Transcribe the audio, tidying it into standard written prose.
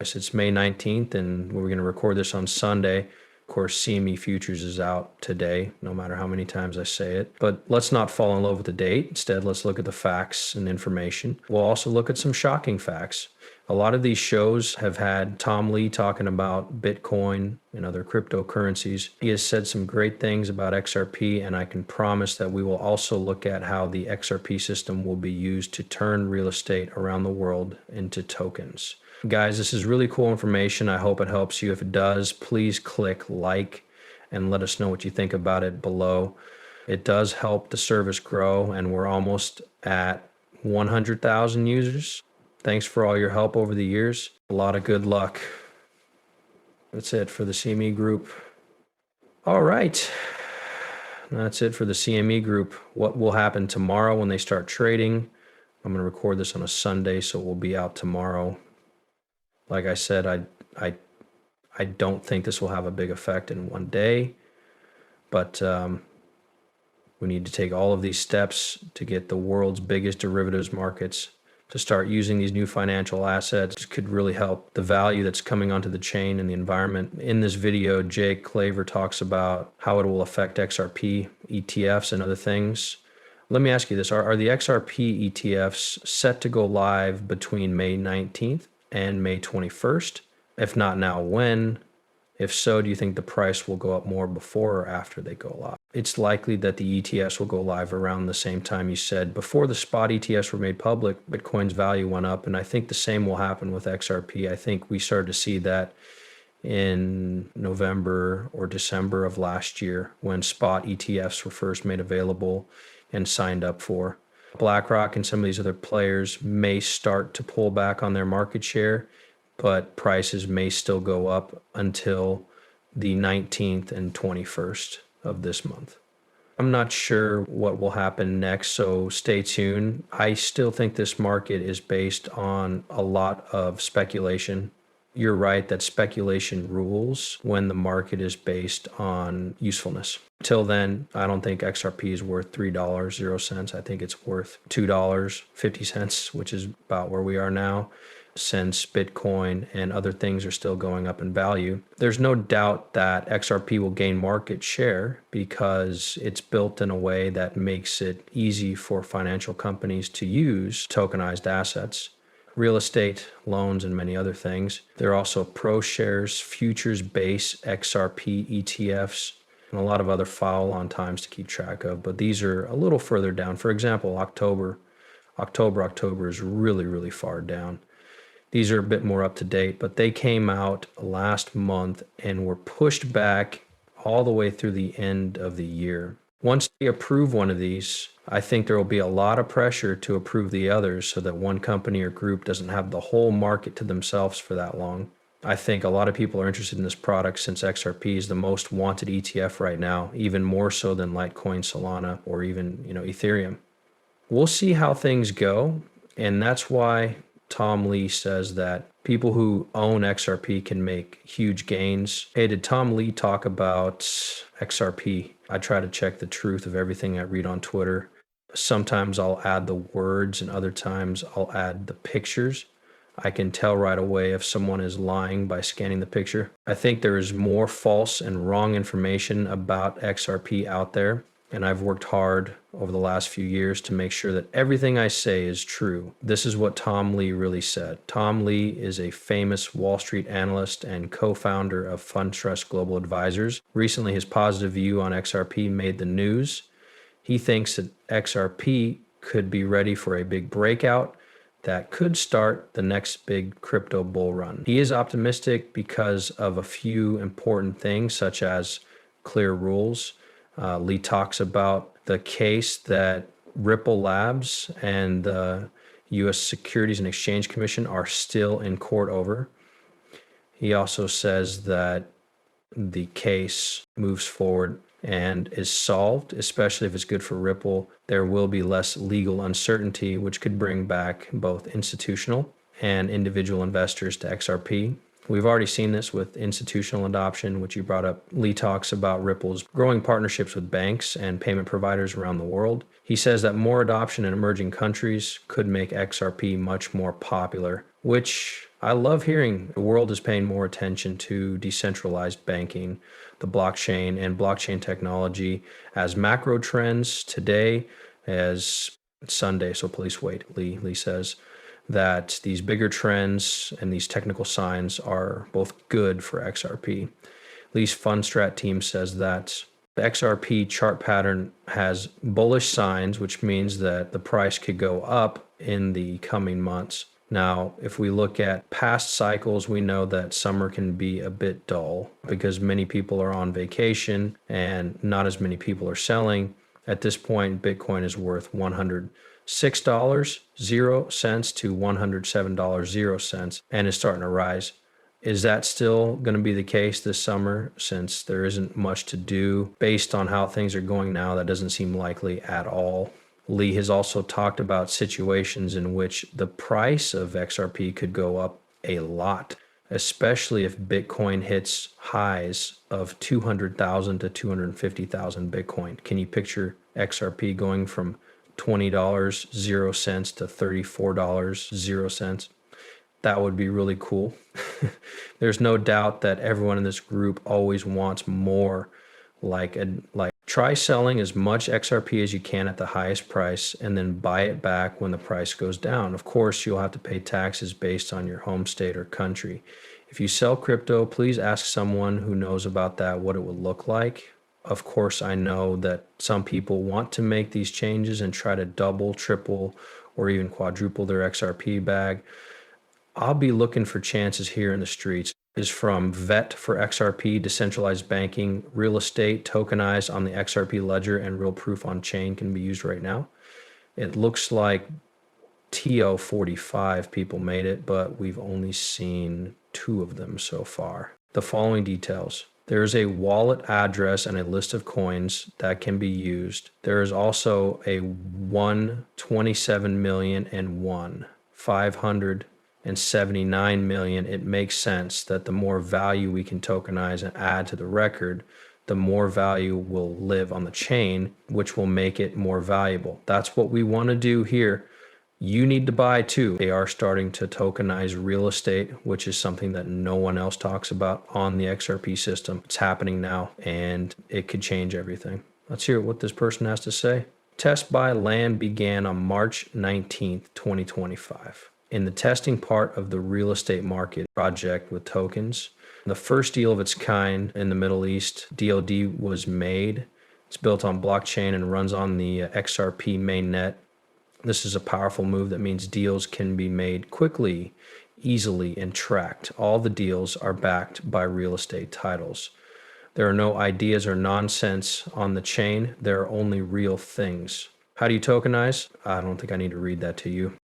It's May 19th, and we're going to record this on Sunday. Of course, CME Futures is out today, no matter how many times I say it. But let's not fall in love with the date. Instead, let's look at the facts and information. We'll also look at some shocking facts. A lot of these shows have had Tom Lee talking about Bitcoin and other cryptocurrencies. He has said some great things about XRP, and I can promise that we will also look at how the XRP system will be used to turn real estate around the world into tokens. Guys, this is really cool information. I hope it helps you. If it does, please click like and let us know what you think about it below. It does help the service grow, and we're almost at 100,000 users. Thanks for all your help over the years. A lot of good luck. That's it for the CME group. All right. That's it for the CME group. What will happen tomorrow when they start trading? I'm going to record this on a Sunday, so it will be out tomorrow. Like I said, I don't think this will have a big effect in one day, but we need to take all of these steps to get the world's biggest derivatives markets to start using these new financial assets. This could really help the value that's coming onto the chain and the environment. In this video, Jake Claver talks about how it will affect XRP, ETFs, and other things. Let me ask you this. Are the XRP ETFs set to go live between May 19th and May 21st? If not now, when? If so, do you think the price will go up more before or after they go live? It's likely that the ETFs will go live around the same time you said. Before the spot ETFs were made public, Bitcoin's value went up, and I think the same will happen with XRP. I think we started to see that in November or December of last year when spot ETFs were first made available and signed up for. BlackRock and some of these other players may start to pull back on their market share, but prices may still go up until the 19th and 21st of this month. I'm not sure what will happen next, so stay tuned. I still think this market is based on a lot of speculation. You're right that speculation rules when the market is based on usefulness. Till then, I don't think XRP is worth $3.00. I think it's worth $2.50, which is about where we are now, since Bitcoin and other things are still going up in value. There's no doubt that XRP will gain market share because it's built in a way that makes it easy for financial companies to use tokenized assets, real estate, loans, and many other things. There are also ProShares, futures-based XRP ETFs, and a lot of other follow-on times to keep track of, but these are a little further down. For example, October is really, really far down. These are a bit more up to date, but they came out last month and were pushed back all the way through the end of the year. Once they approve one of these, I think there will be a lot of pressure to approve the others so that one company or group doesn't have the whole market to themselves for that long. I think a lot of people are interested in this product since XRP is the most wanted ETF right now, even more so than Litecoin, Solana, or even, Ethereum. We'll see how things go, and that's why Tom Lee says that people who own XRP can make huge gains. Hey, did Tom Lee talk about XRP? I try to check the truth of everything I read on Twitter. Sometimes I'll add the words and other times I'll add the pictures. I can tell right away if someone is lying by scanning the picture. I think there is more false and wrong information about XRP out there, and I've worked hard over the last few years to make sure that everything I say is true. This is what Tom Lee really said. Tom Lee is a famous Wall Street analyst and co-founder of FundTrust Global Advisors. Recently, his positive view on XRP made the news. He thinks that XRP could be ready for a big breakout that could start the next big crypto bull run. He is optimistic because of a few important things, such as clear rules. Lee talks about the case that Ripple Labs and the U.S. Securities and Exchange Commission are still in court over. He also says that the case moves forward and is solved, especially if it's good for Ripple. There will be less legal uncertainty, which could bring back both institutional and individual investors to XRP. We've already seen this with institutional adoption, which you brought up. Lee talks about Ripple's growing partnerships with banks and payment providers around the world. He says that more adoption in emerging countries could make XRP much more popular, which I love hearing. The world is paying more attention to decentralized banking, the blockchain, and blockchain technology as macro trends today, as Sunday, so please wait, Lee says that these bigger trends and these technical signs are both good for XRP. Lee's Fundstrat team says that the XRP chart pattern has bullish signs, which means that the price could go up in the coming months. Now, if we look at past cycles, we know that summer can be a bit dull because many people are on vacation and not as many people are selling. At this point, Bitcoin is worth $106.00 to $107.00 and is starting to rise. Is that still going to be the case this summer since there isn't much to do? Based on how things are going now, that doesn't seem likely at all. Lee has also talked about situations in which the price of XRP could go up a lot, especially if Bitcoin hits highs of 200,000 to 250,000 Bitcoin. Can you picture XRP going from $20.00 to $34.00? That would be really cool. There's no doubt that everyone in this group always wants more. Like try selling as much XRP as you can at the highest price and then buy it back when the price goes down. Of course, you'll have to pay taxes based on your home state or country. If you sell crypto, please ask someone who knows about that what it would look like. Of course, I know that some people want to make these changes and try to double, triple, or even quadruple their XRP bag. I'll be looking for chances here in the streets. Is from VET for XRP, decentralized banking, real estate tokenized on the XRP ledger, and real proof on chain can be used right now. It looks like TO45 people made it, but we've only seen 2 of them so far. The following details. There is a wallet address and a list of coins that can be used. There is also a 127 million and 579 million. It makes sense that the more value we can tokenize and add to the record, the more value will live on the chain, which will make it more valuable. That's what we want to do here. You need to buy too. They are starting to tokenize real estate, which is something that no one else talks about on the XRP system. It's happening now and it could change everything. Let's hear what this person has to say. Test buy land began on March 19th, 2025. In the testing part of the real estate market project with tokens, the first deal of its kind in the Middle East, DOD, was made. It's built on blockchain and runs on the XRP mainnet. This is a powerful move that means deals can be made quickly, easily, and tracked. All the deals are backed by real estate titles. There are no ideas or nonsense on the chain. There are only real things. How do you tokenize? I don't think I need to read that to you.